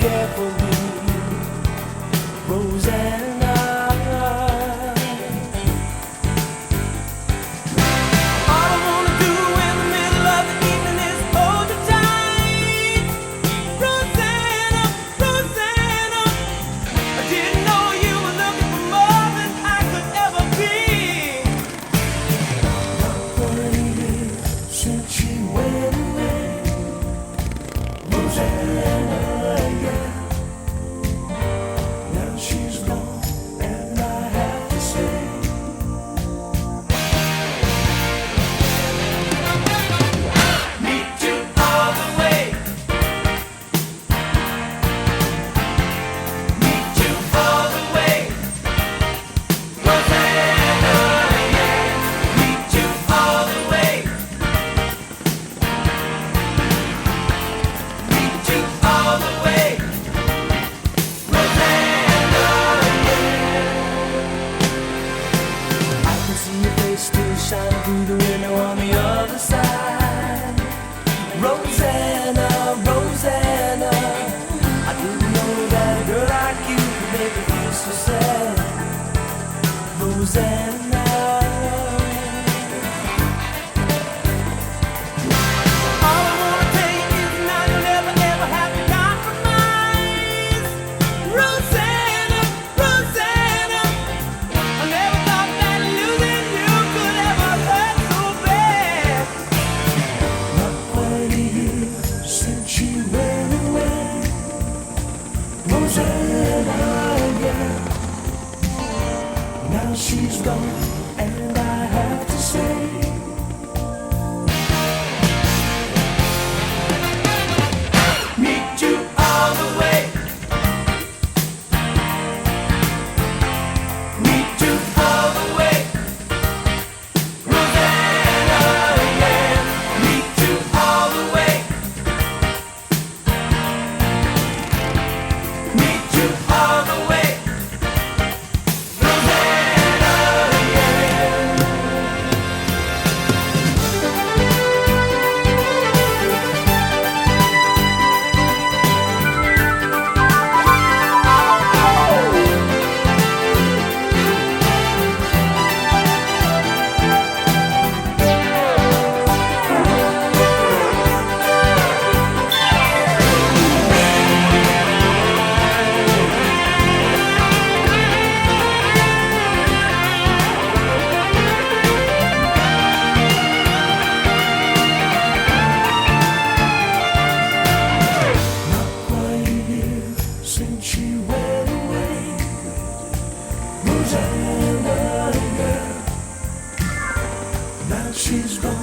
carefully, Rosanna. All I wanna do in the middle of the evening is hold you tight, Rosanna, Rosanna. I didn't know you were looking for more than I could ever be. Not 20 years since she went away, Rosanna, yeah. Now she's gone, and I have to say, meet you all the way, meet you all the way, Rosanna, yeah. Meet you all the way, meet you all the way, Rosanna, yeah. I can see your face still shining through the window on the other side, Rosanna, Rosanna. I didn't know that a girl like you could make me feel so sad, Rosanna. All I wanna tell you is now you'll never ever have to compromise, Rosanna, Rosanna. I never thought that losing you could ever hurt so bad. Not 20 years since she went away, Rosanna, yeah. Now she's gone, and I have to say, meet you all the way, meet you all the way, Rosanna, yeah. Meet you all the way, meet you all the way, Rosanna, yeah. Not quite a year since she went away, Rosanna, yeah. Now she's gone,